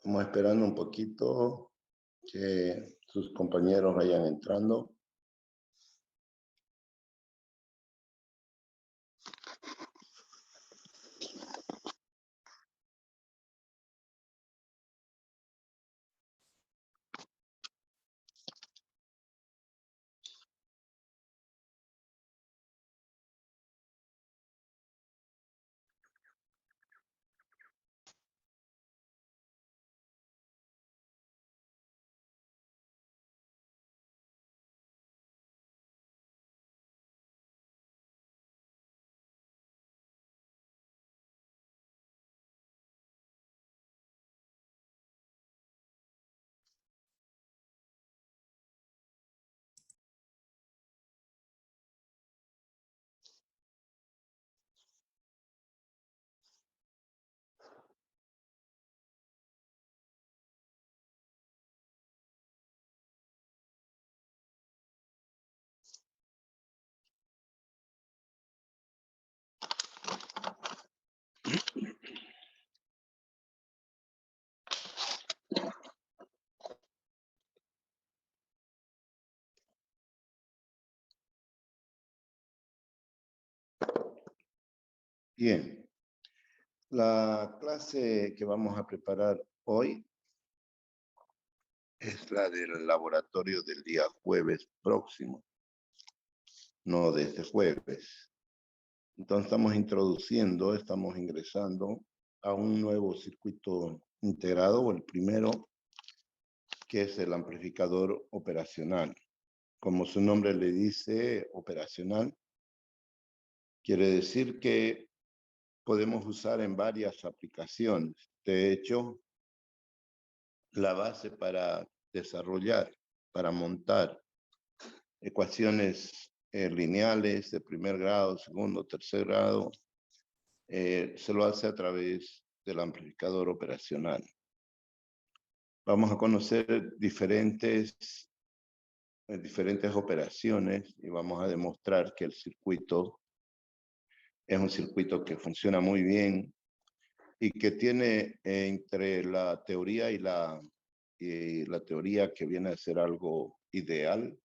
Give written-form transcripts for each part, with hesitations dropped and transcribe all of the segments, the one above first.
Estamos esperando un poquito que sus compañeros vayan entrando. Bien, la clase que vamos a preparar hoy es la del laboratorio del día jueves próximo, no de este jueves. Entonces estamos ingresando a un nuevo circuito integrado, o el primero, que es el amplificador operacional. Como su nombre le dice, operacional, quiere decir que podemos usar en varias aplicaciones. De hecho, la base para desarrollar, para montar ecuaciones lineales de primer grado, segundo, tercer grado, se lo hace a través del amplificador operacional. Vamos a conocer diferentes operaciones y vamos a demostrar que el circuito es un circuito que funciona muy bien y que tiene entre la teoría y la teoría que viene a ser algo ideal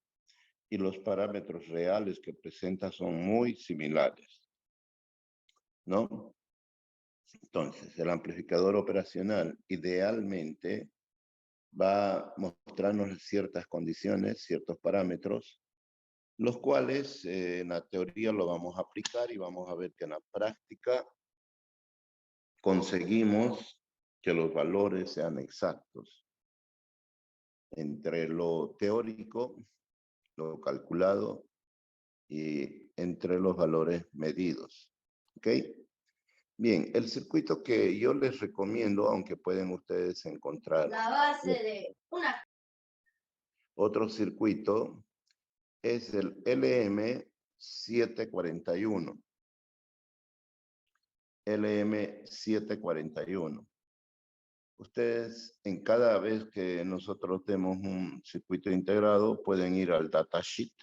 y los parámetros reales que presenta son muy similares, ¿no? Entonces, el amplificador operacional idealmente va a mostrarnos ciertas condiciones, ciertos parámetros, los cuales en la teoría lo vamos a aplicar y vamos a ver que en la práctica conseguimos que los valores sean exactos entre lo teórico, lo calculado y entre los valores medidos. ¿Ok? Bien, el circuito que yo les recomiendo, aunque pueden ustedes encontrar la base de una... otro circuito, es el LM741. LM741. Ustedes, en cada vez que nosotros demos un circuito integrado, pueden ir al datasheet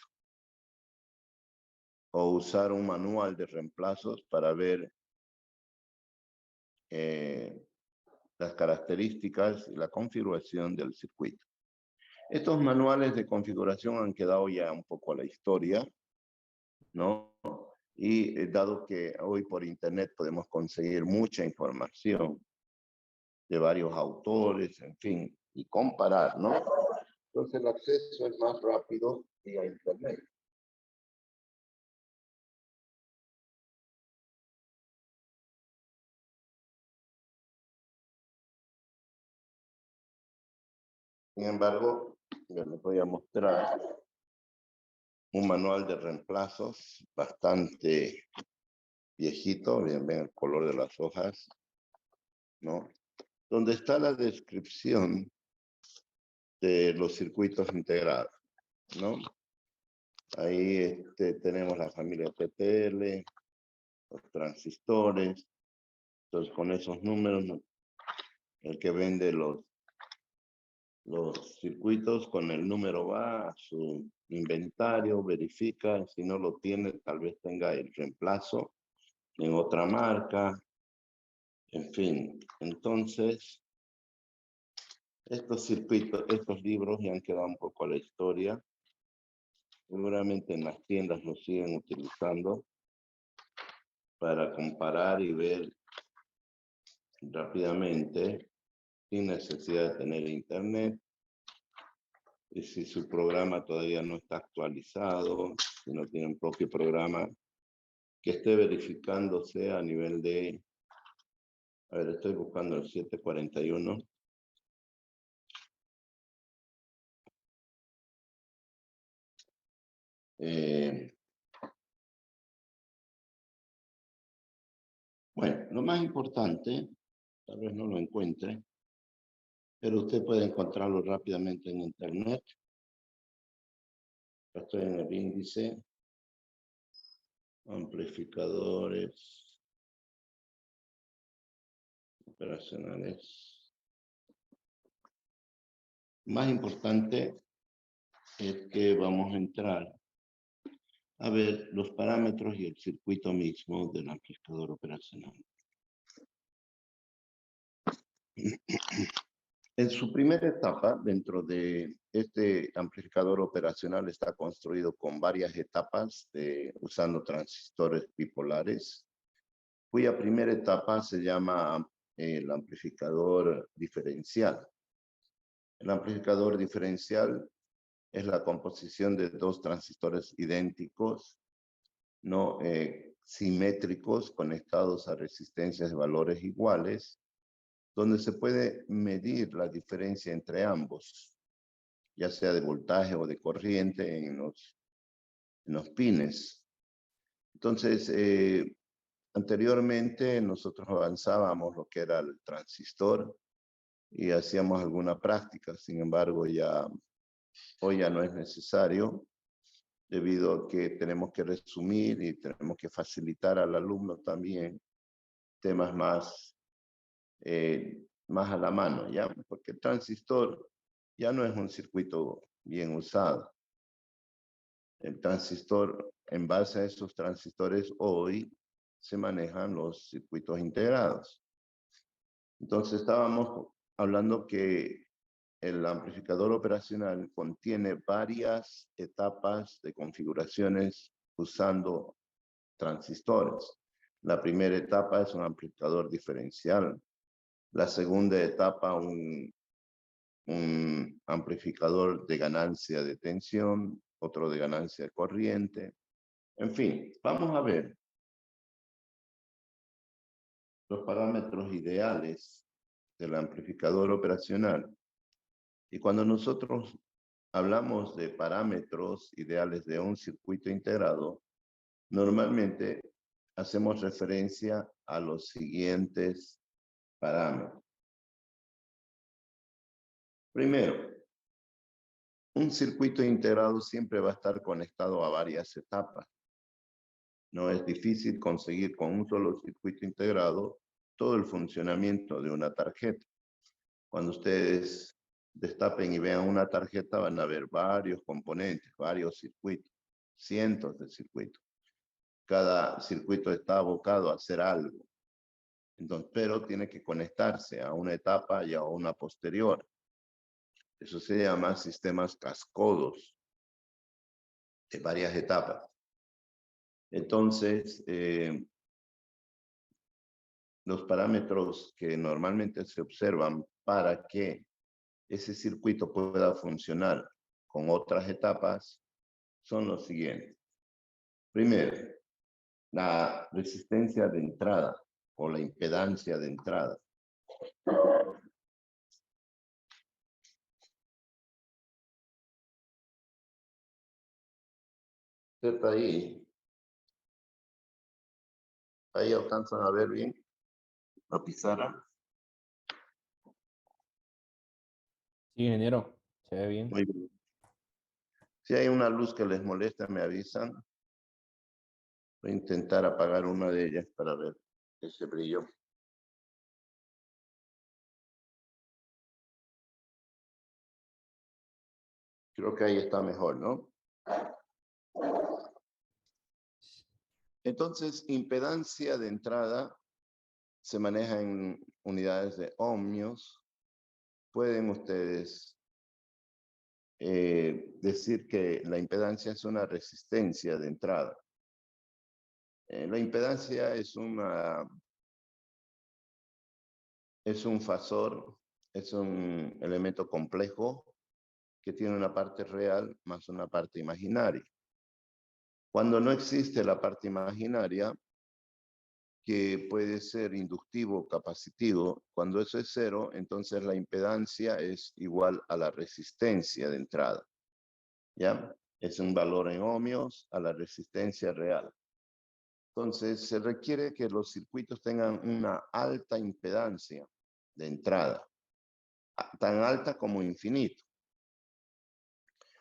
o usar un manual de reemplazos para ver las características y la configuración del circuito. Estos manuales de configuración han quedado ya un poco a la historia, ¿no? Y dado que hoy por internet podemos conseguir mucha información de varios autores, en fin, y comparar, ¿no? Entonces el acceso es más rápido vía internet. Sin embargo, yo les voy a mostrar un manual de reemplazos bastante viejito, ven el color de las hojas, ¿no? Donde está la descripción de los circuitos integrados, ¿no? Ahí tenemos la familia TTL, los transistores. Entonces, con esos números, el que vende los circuitos, con el número va a su inventario, verifica, si no lo tiene, tal vez tenga el reemplazo en otra marca, en fin. Entonces, Estos circuitos, estos libros ya han quedado un poco a la historia. Seguramente en las tiendas los siguen utilizando para comparar y ver rápidamente, sin necesidad de tener internet. Y si su programa todavía no está actualizado, si no tiene un propio programa, que esté verificándose a nivel de, a ver, estoy buscando el 741. Bueno, lo más importante, tal vez no lo encuentre, pero usted puede encontrarlo rápidamente en internet. Estoy en el índice, amplificadores operacionales. Más importante es que vamos a entrar a ver los parámetros y el circuito mismo del amplificador operacional. En su primera etapa, dentro de este amplificador operacional, está construido con varias etapas usando transistores bipolares, cuya primera etapa se llama el amplificador diferencial. El amplificador diferencial es la composición de dos transistores idénticos, no simétricos, conectados a resistencias de valores iguales, donde se puede medir la diferencia entre ambos, ya sea de voltaje o de corriente en los pines. Entonces, anteriormente nosotros avanzábamos lo que era el transistor y hacíamos alguna práctica. Sin embargo, hoy ya no es necesario, debido a que tenemos que resumir y tenemos que facilitar al alumno también temas más a la mano, ¿ya? Porque el transistor ya no es un circuito bien usado. El transistor, en base a esos transistores, hoy se manejan los circuitos integrados. Entonces estábamos hablando que el amplificador operacional contiene varias etapas de configuraciones usando transistores. La primera etapa es un amplificador diferencial. La segunda etapa, un amplificador de ganancia de tensión, otro de ganancia de corriente. En fin, vamos a ver los parámetros ideales del amplificador operacional. Y cuando nosotros hablamos de parámetros ideales de un circuito integrado, normalmente hacemos referencia a los siguientes parámetros. Primero, un circuito integrado siempre va a estar conectado a varias etapas. No es difícil conseguir con un solo circuito integrado todo el funcionamiento de una tarjeta. Cuando ustedes destapen y vean una tarjeta, van a ver varios componentes, varios circuitos, cientos de circuitos. Cada circuito está abocado a hacer algo. Entonces, pero tiene que conectarse a una etapa y a una posterior. Eso se llama sistemas cascodos de varias etapas. Entonces, los parámetros que normalmente se observan para que ese circuito pueda funcionar con otras etapas son los siguientes. Primero, la resistencia de entrada o la impedancia de entrada. ¿Está ahí? ¿Ahí alcanzan a ver bien la pizarra? Sí, ingeniero, se ve bien. Muy bien. Si hay una luz que les molesta, me avisan. Voy a intentar apagar una de ellas para ver ese brillo. Creo que ahí está mejor, ¿no? Entonces, impedancia de entrada se maneja en unidades de ohmios, pueden ustedes decir que la impedancia es una resistencia de entrada. La impedancia es un fasor, es un elemento complejo que tiene una parte real más una parte imaginaria. Cuando no existe la parte imaginaria, que puede ser inductivo o capacitivo, cuando eso es cero, entonces la impedancia es igual a la resistencia de entrada. ¿Ya? Es un valor en ohmios a la resistencia real. Entonces, se requiere que los circuitos tengan una alta impedancia de entrada, tan alta como infinito.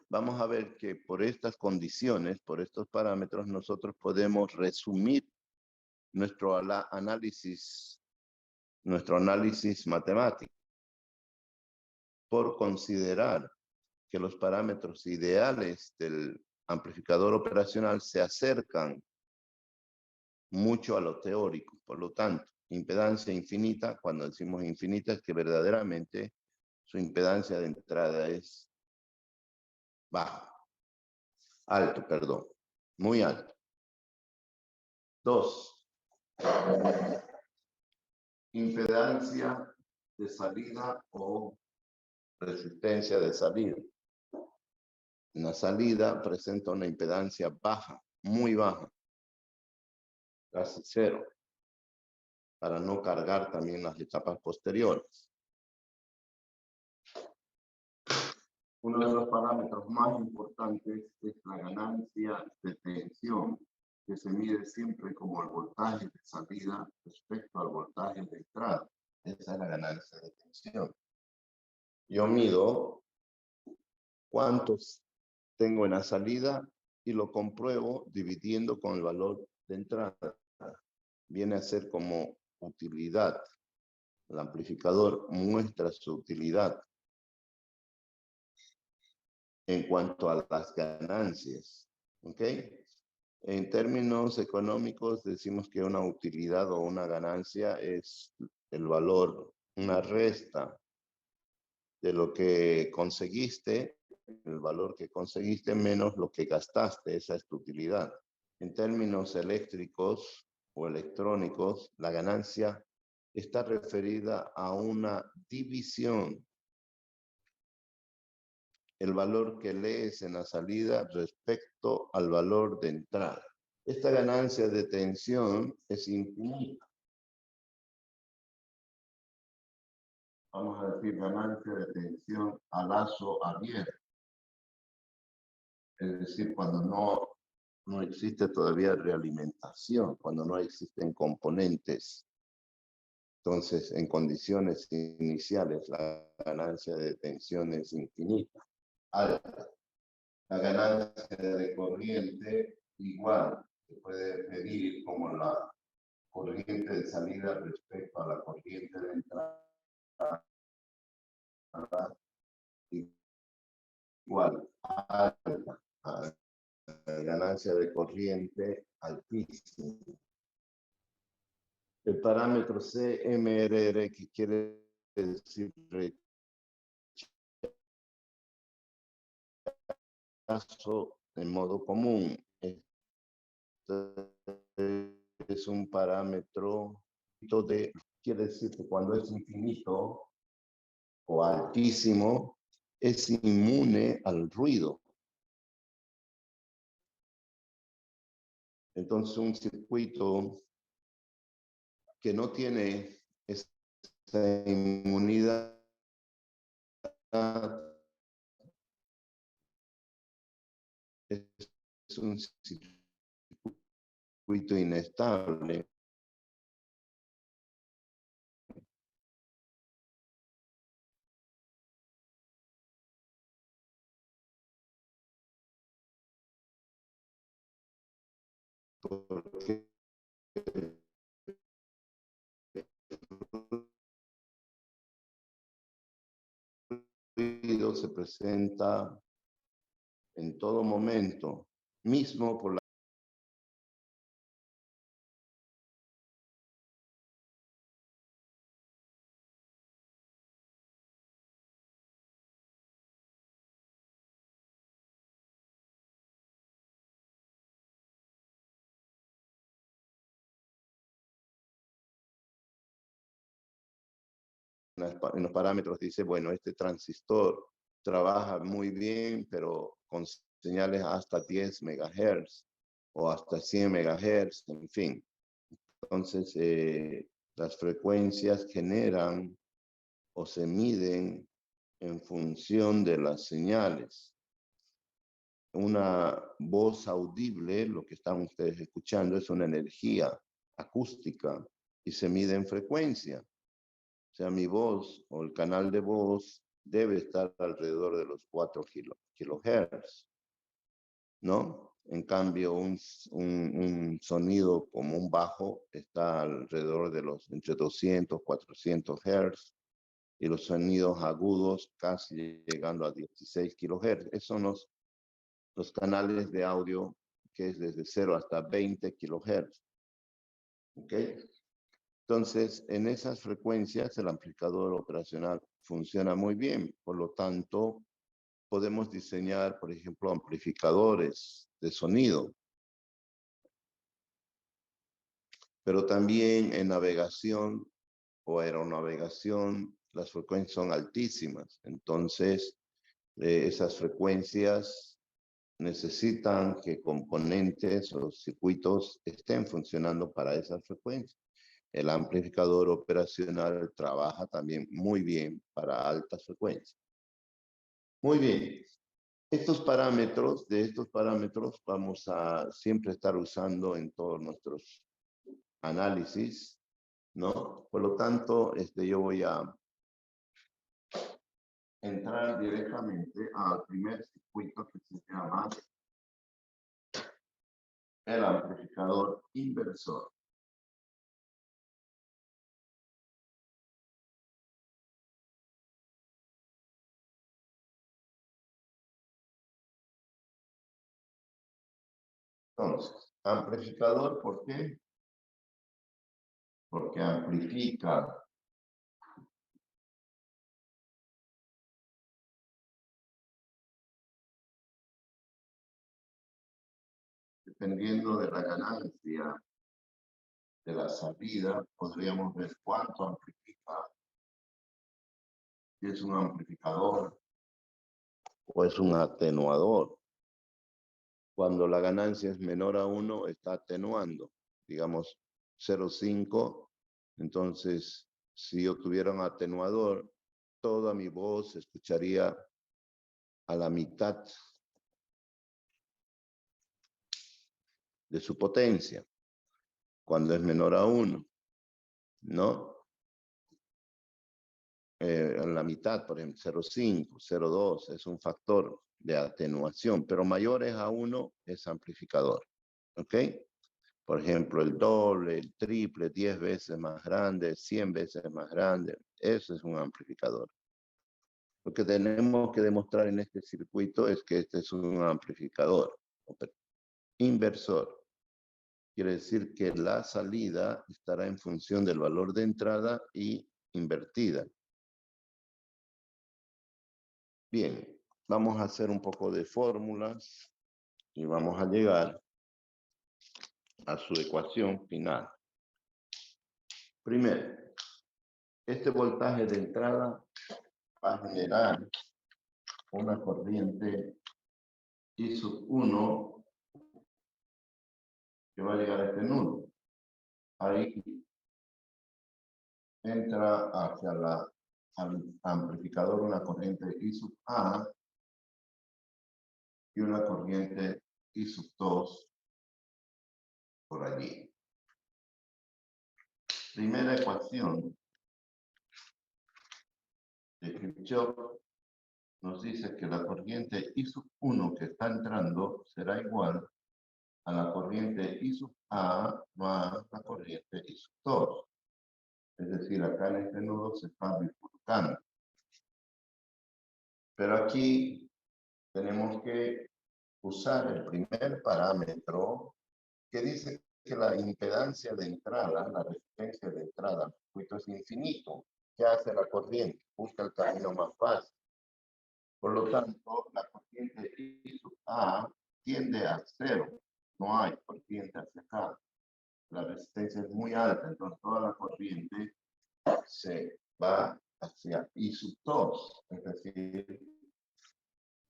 Vamos a ver que por estas condiciones, por estos parámetros, nosotros podemos resumir nuestro análisis matemático por considerar que los parámetros ideales del amplificador operacional se acercan mucho a lo teórico. Por lo tanto, impedancia infinita, cuando decimos infinita es que verdaderamente su impedancia de entrada es alto, perdón, muy alto. 2. Impedancia de salida o resistencia de salida. La salida presenta una impedancia baja, muy baja, casi cero, para no cargar también las etapas posteriores. Uno de los parámetros más importantes es la ganancia de tensión, que se mide siempre como el voltaje de salida respecto al voltaje de entrada. Esa es la ganancia de tensión. Yo mido cuántos tengo en la salida y lo compruebo dividiendo con el valor de entrada. Viene a ser como utilidad. El amplificador muestra su utilidad en cuanto a las ganancias. ¿Ok? En términos económicos decimos que una utilidad o una ganancia es el valor, una resta de lo que conseguiste, el valor que conseguiste menos lo que gastaste, esa es tu utilidad. En términos eléctricos o electrónicos, la ganancia está referida a una división. El valor que lees en la salida respecto al valor de entrada. Esta ganancia de tensión es infinita. Vamos a decir ganancia de tensión a lazo abierto. Es decir, cuando no existe todavía realimentación, cuando no existen componentes. Entonces, en condiciones iniciales, la ganancia de tensión es infinita, alta. La ganancia de corriente igual, se puede medir como la corriente de salida respecto a la corriente de entrada. Igual, alta. Ganancia de corriente altísima. El parámetro CMRR, que quiere decir rechazo en modo común, es un parámetro de, quiere decir que cuando es infinito o altísimo, es inmune al ruido. Entonces, un circuito que no tiene esa inmunidad es un circuito inestable. Porque el ruido se presenta en todo momento, mismo por la en los parámetros dice, bueno, este transistor trabaja muy bien, pero con señales hasta 10 megahertz o hasta 100 megahertz, en fin. Entonces, las frecuencias generan o se miden en función de las señales. Una voz audible, lo que están ustedes escuchando, es una energía acústica y se mide en frecuencia. O sea, mi voz o el canal de voz debe estar alrededor de los 4 kilohertz, ¿no? En cambio, un sonido como un bajo está alrededor de los entre 200, 400 hertz y los sonidos agudos casi llegando a 16 kilohertz. Esos son los canales de audio que es desde 0 hasta 20 kilohertz. ¿Ok? Entonces, en esas frecuencias el amplificador operacional funciona muy bien. Por lo tanto, podemos diseñar, por ejemplo, amplificadores de sonido. Pero también en navegación o aeronavegación, las frecuencias son altísimas. Entonces, esas frecuencias necesitan que componentes o circuitos estén funcionando para esas frecuencias. El amplificador operacional trabaja también muy bien para altas frecuencias. Muy bien. De estos parámetros vamos a siempre estar usando en todos nuestros análisis, ¿no? Por lo tanto, yo voy a entrar directamente al primer circuito que se llama el amplificador inversor. Entonces, amplificador, ¿por qué? Porque amplifica dependiendo de la ganancia de la salida, podríamos ver cuánto amplifica. Si es un amplificador o es un atenuador. Cuando la ganancia es menor a 1, está atenuando. Digamos 0,5. Entonces, si yo tuviera un atenuador, toda mi voz se escucharía a la mitad de su potencia, cuando es menor a 1, ¿no? En la mitad, por ejemplo, 0,5, 0,2 es un factor de atenuación, pero mayores a 1 es amplificador, ¿ok? Por ejemplo, el doble, el triple, 10 veces más grande, 100 veces más grande, eso es un amplificador. Lo que tenemos que demostrar en este circuito es que este es un amplificador inversor. Quiere decir que la salida estará en función del valor de entrada y invertida. Bien, vamos a hacer un poco de fórmulas y vamos a llegar a su ecuación final. Primero, este voltaje de entrada va a generar una corriente I sub 1 que va a llegar a este nudo. Ahí entra hacia al amplificador una corriente I sub A y una corriente I sub 2 por allí. Primera ecuación de Kirchhoff nos dice que la corriente I sub 1 que está entrando será igual a la corriente I sub A más la corriente I sub 2. Es decir, acá en este nudo se está bifurcando. Pero aquí tenemos que usar el primer parámetro que dice que la impedancia de entrada, la resistencia de entrada al circuito es infinito. ¿Qué hace la corriente? Busca el camino más fácil. Por lo tanto, la corriente I sub A tiende a 0. No hay corriente hacia acá. La resistencia es muy alta, entonces toda la corriente se va hacia I sub 2. Es decir,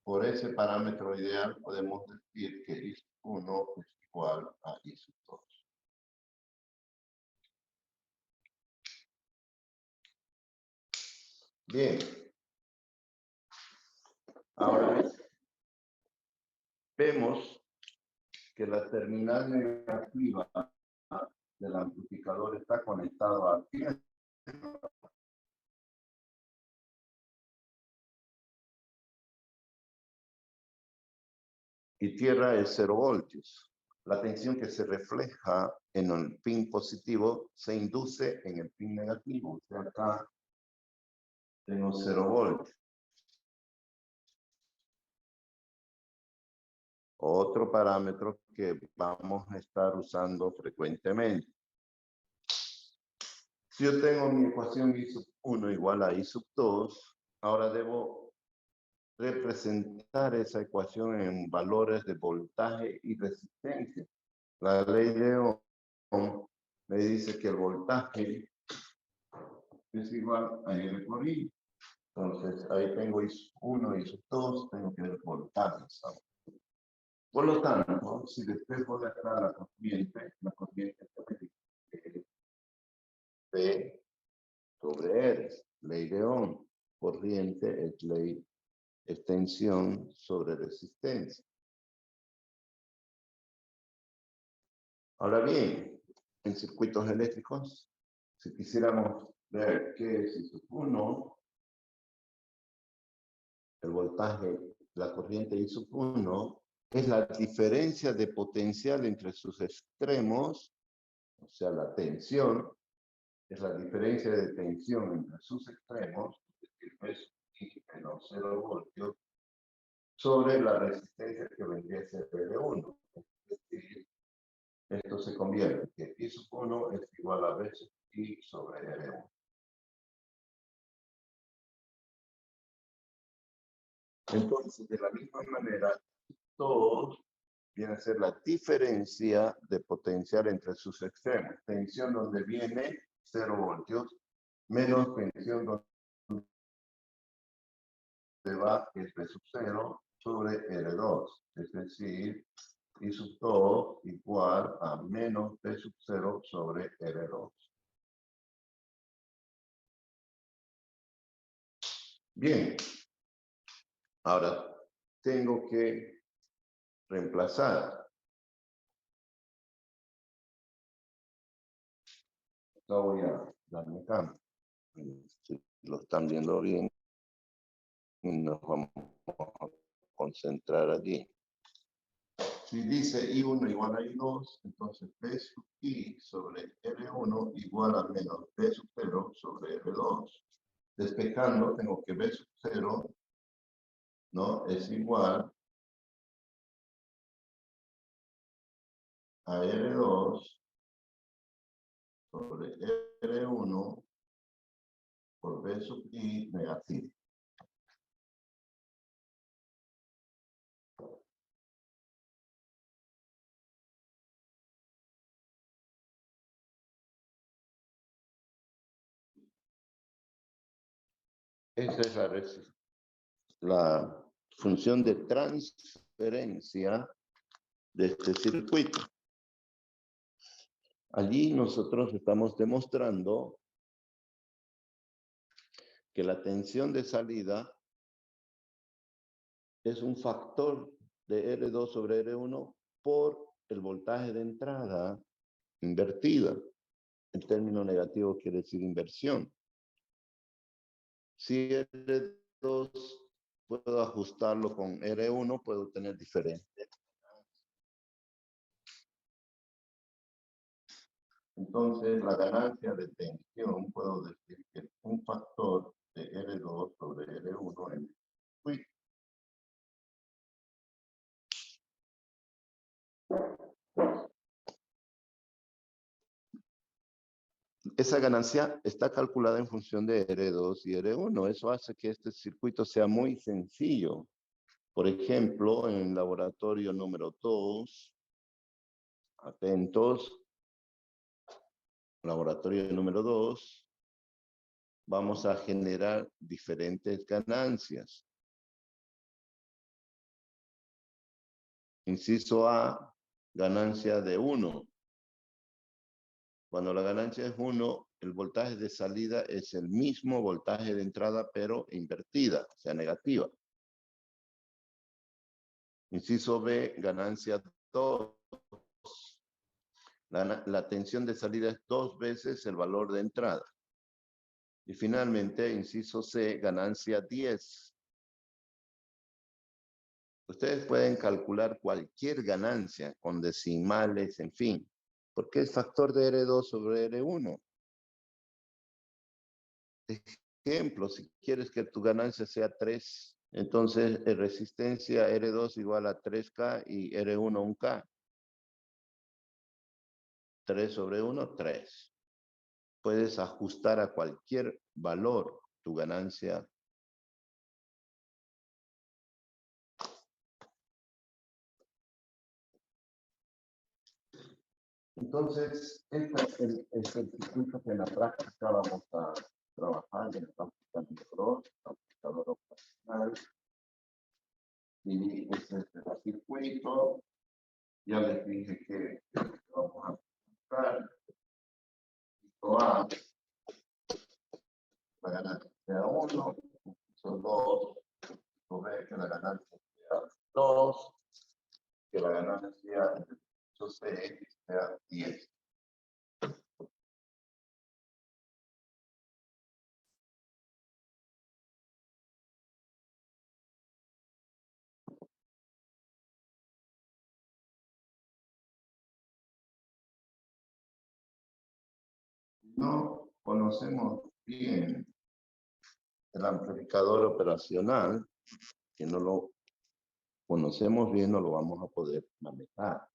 por ese parámetro ideal podemos decir que I sub 1 es igual a I sub 2. Bien. Ahora vemos que la terminal negativa del amplificador está conectado a tierra. Y tierra es 0 voltios. La tensión que se refleja en el pin positivo se induce en el pin negativo. O sea, acá tengo 0 voltios. Otro parámetro que vamos a estar usando frecuentemente. Si yo tengo mi ecuación I sub 1 igual a I sub 2, ahora debo representar esa ecuación en valores de voltaje y resistencia. La ley de Ohm me dice que el voltaje es igual a R por I. Entonces, ahí tengo I sub 1, I sub 2, tengo que ver voltajes. Por lo tanto, si despejo de acá la corriente es P sobre R, ley de Ohm. Corriente es ley, es tensión sobre resistencia. Ahora bien, en circuitos eléctricos, si quisiéramos ver qué es I sub 1, el voltaje, la corriente I sub 1, es la diferencia de potencial entre sus extremos, o sea, la tensión, es la diferencia de tensión entre sus extremos, es decir, es I menos 0 voltios, sobre la resistencia que vendría a ser R1. Es decir, esto se convierte en que I sub 1 es igual a V sub I sobre R1. Entonces, de la misma manera, todos viene a ser la diferencia de potencial entre sus extremos. Tensión donde viene 0 voltios, menos tensión donde va el V sub 0 sobre R2. Es decir, I sub 2 igual a menos V sub 0 sobre R2. Bien. Ahora, tengo que reemplazar. Acá voy a darme cambio. Si lo están viendo bien, nos vamos a concentrar allí. Si dice I1 igual a I2, entonces P sub I sobre R1 igual a menos P sub 0 sobre R2. Despejando, tengo que B sub 0, ¿no? Es igual a R2 sobre R1 por B sub I negativo. Esa es la función de transferencia de este circuito. Allí nosotros estamos demostrando que la tensión de salida es un factor de R2 sobre R1 por el voltaje de entrada invertida. El término negativo quiere decir inversión. Si R2 puedo ajustarlo con R1, puedo tener diferente. Entonces, la ganancia de tensión, puedo decir que es un factor de R2 sobre R1 en el circuito. Esa ganancia está calculada en función de R2 y R1. Eso hace que este circuito sea muy sencillo. Por ejemplo, en el laboratorio número 2, atentos, laboratorio número 2, vamos a generar diferentes ganancias. Inciso A, ganancia de 1. Cuando la ganancia es 1, el voltaje de salida es el mismo voltaje de entrada, pero invertida, o sea, negativa. Inciso B, ganancia 2. La tensión de salida es 2 veces el valor de entrada. Y finalmente, inciso C, ganancia 10. Ustedes pueden calcular cualquier ganancia con decimales, en fin, porque es factor de R2 sobre R1. Ejemplo, si quieres que tu ganancia sea 3, entonces resistencia R2 igual a 3K y R1 1K. 3 sobre 1, 3. Puedes ajustar a cualquier valor tu ganancia. Entonces, este es el circuito que en la práctica vamos a trabajar en el amplificador operacional. Y este es el circuito. Ya les dije que vamos a buscar. A, la ganancia sea 1, son 2, B, que la ganancia sea 2, que la ganancia sea 10. No conocemos bien el amplificador operacional, que no lo conocemos bien, no lo vamos a poder manejar.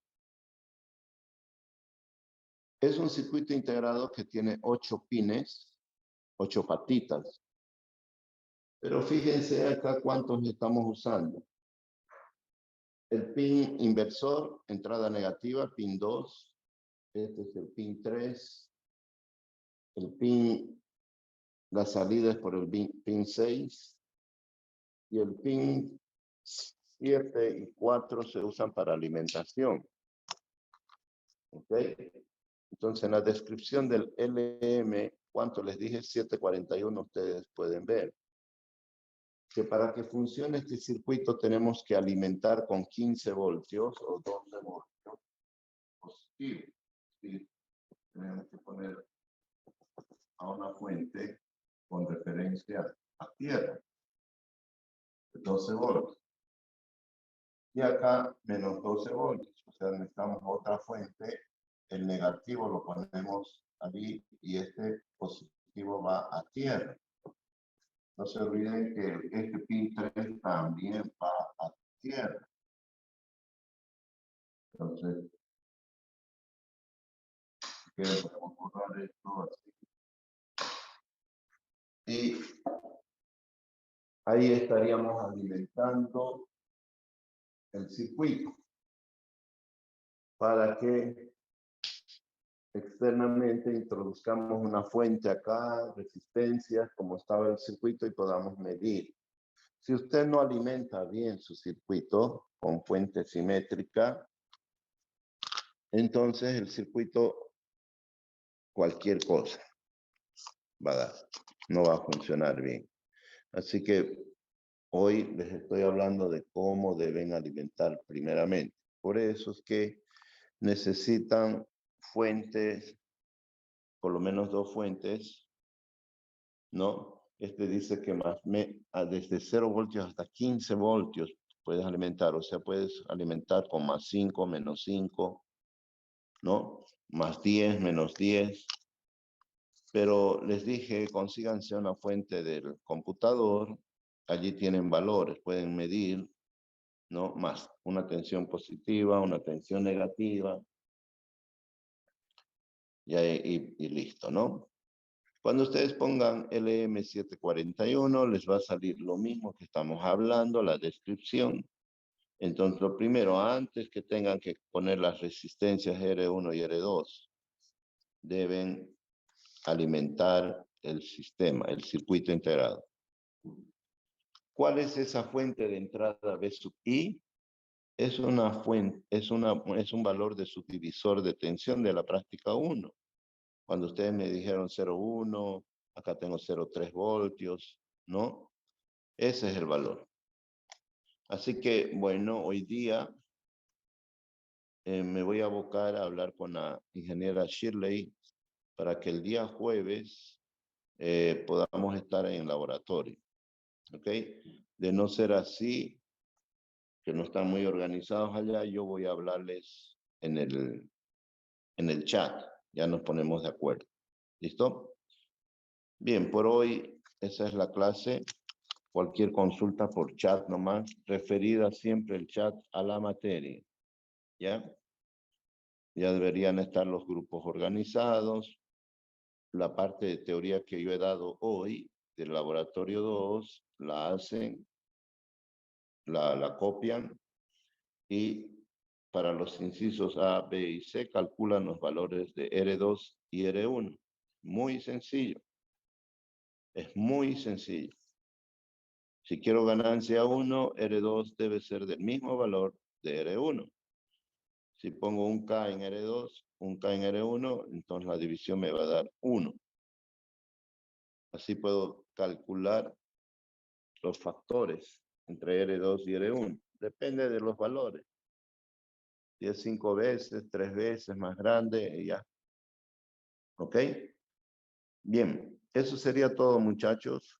Es un circuito integrado que tiene 8 pines, 8 patitas. Pero fíjense acá cuántos estamos usando. El pin inversor, entrada negativa, pin 2. Este es el pin 3. El pin, la salida es por el pin 6. Y el pin 7 y 4 se usan para alimentación. ¿Ok? Entonces, en la descripción del LM, ¿cuánto les dije? 741, ustedes pueden ver. Que para que funcione este circuito tenemos que alimentar con 15 voltios o 12 voltios positivos. ¿Sí? Tenemos que poner a una fuente con referencia a tierra. 12 voltios. Y acá menos 12 voltios. O sea, necesitamos otra fuente. El negativo lo ponemos allí y este positivo va a tierra. No se olviden que este pin 3 también va a tierra. Entonces, podemos borrar esto así. Y ahí estaríamos alimentando el circuito para que externamente introduzcamos una fuente acá, resistencias, como estaba el circuito, y podamos medir. Si usted no alimenta bien su circuito con fuente simétrica, entonces el circuito, cualquier cosa va a dar, no va a funcionar bien. Así que hoy les estoy hablando de cómo deben alimentar primeramente. Por eso es que necesitan fuentes, por lo menos 2 fuentes, ¿no? Este dice que desde 0 voltios hasta 15 voltios puedes alimentar, o sea, puedes alimentar con más 5, menos 5, ¿no? Más 10, menos 10. Pero les dije, consíganse una fuente del computador, allí tienen valores, pueden medir, ¿no? Más una tensión positiva, una tensión negativa, y listo, ¿no? Cuando ustedes pongan LM741, les va a salir lo mismo que estamos hablando, la descripción. Entonces, lo primero, antes que tengan que poner las resistencias R1 y R2, deben alimentar el sistema, el circuito integrado. ¿Cuál es esa fuente de entrada B sub I? Es una fuente, es un valor de subdivisor de tensión de la práctica 1. Cuando ustedes me dijeron 0,1, acá tengo 0,3 voltios, ¿no? Ese es el valor. Así que, bueno, hoy día me voy a abocar a hablar con la ingeniera Shirley para que el día jueves podamos estar en el laboratorio. ¿Ok? De no ser así, que no están muy organizados allá, yo voy a hablarles en el chat. Ya nos ponemos de acuerdo. ¿Listo? Bien, por hoy esa es la clase. Cualquier consulta por chat nomás, referida siempre el chat a la materia. ¿Ya? Ya deberían estar los grupos organizados. La parte de teoría que yo he dado hoy del laboratorio 2, la hacen, la copian y para los incisos A, B y C calculan los valores de R2 y R1. Muy sencillo. Es muy sencillo. Si quiero ganancia 1, R2 debe ser del mismo valor de R1. Si pongo un K en R2, un K en R1, entonces la división me va a dar 1. Así puedo calcular los factores entre R2 y R1. Depende de los valores. Si es 5 veces, 3 veces más grande, ya. ¿Ok? Bien, eso sería todo, muchachos.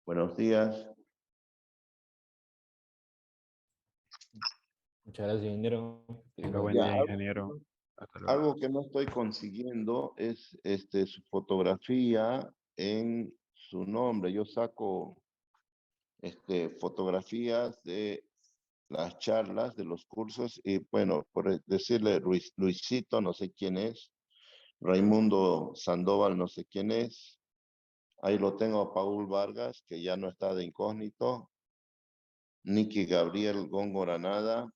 Buenos días. Muchas gracias, ingeniero. Tenga buen Ya, día, ingeniero. Hasta luego. algo que no estoy consiguiendo es su fotografía en su nombre. Yo saco fotografías de las charlas, de los cursos, y bueno, por decirle Luisito, no sé quién es, Raimundo Sandoval, no sé quién es, ahí lo tengo a Paul Vargas, que ya no está de incógnito, Nicky Gabriel Góngora nada,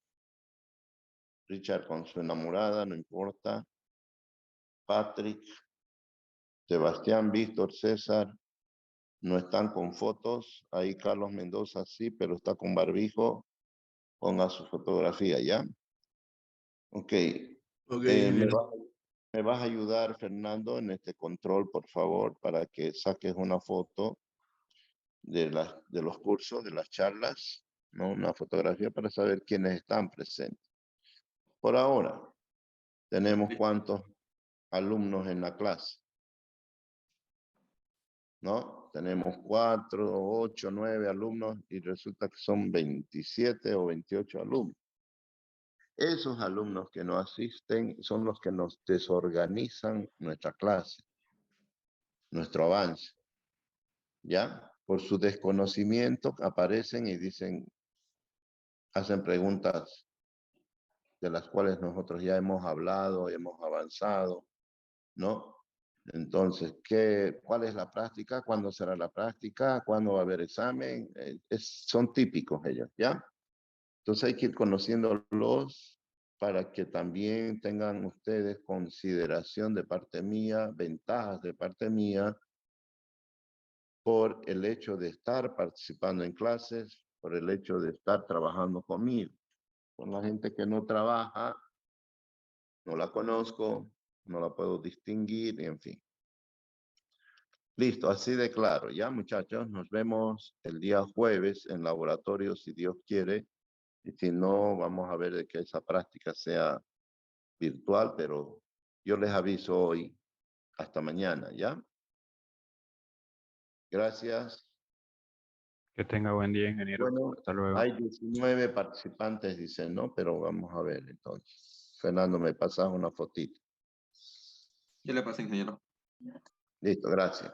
Richard con su enamorada, no importa, Patrick, Sebastián, Víctor, César, no están con fotos, ahí Carlos Mendoza sí, pero está con barbijo, ponga su fotografía, ¿ya? Ok. Me vas a ayudar, Fernando, en este control, por favor, para que saques una foto de los cursos, de las charlas, ¿no? Una fotografía para saber quiénes están presentes. Por ahora, tenemos cuántos alumnos en la clase, ¿no? Tenemos 4, 8, 9 alumnos y resulta que son 27 o 28 alumnos. Esos alumnos que no asisten son los que nos desorganizan nuestra clase, nuestro avance. ¿Ya? Por su desconocimiento aparecen y dicen, hacen preguntas de las cuales nosotros ya hemos hablado, hemos avanzado, ¿no? Entonces, ¿cuál es la práctica? ¿Cuándo será la práctica? ¿Cuándo va a haber examen? Son típicos ellos, ¿ya? Entonces hay que ir conociéndolos para que también tengan ustedes consideración de parte mía, ventajas de parte mía, por el hecho de estar participando en clases, por el hecho de estar trabajando conmigo. Con la gente que no trabaja, no la conozco, no la puedo distinguir, en fin. Listo, así de claro. Ya, muchachos, nos vemos el día jueves en laboratorio, si Dios quiere. Y si no, vamos a ver de que esa práctica sea virtual, pero yo les aviso hoy. Hasta mañana, ¿ya? Gracias. Que tenga buen día, ingeniero. Bueno, Hasta luego. hay 19 participantes, dicen, ¿no? Pero vamos a ver, entonces. Fernando, me pasas una fotito. Ya le pasé, ingeniero. Listo, gracias.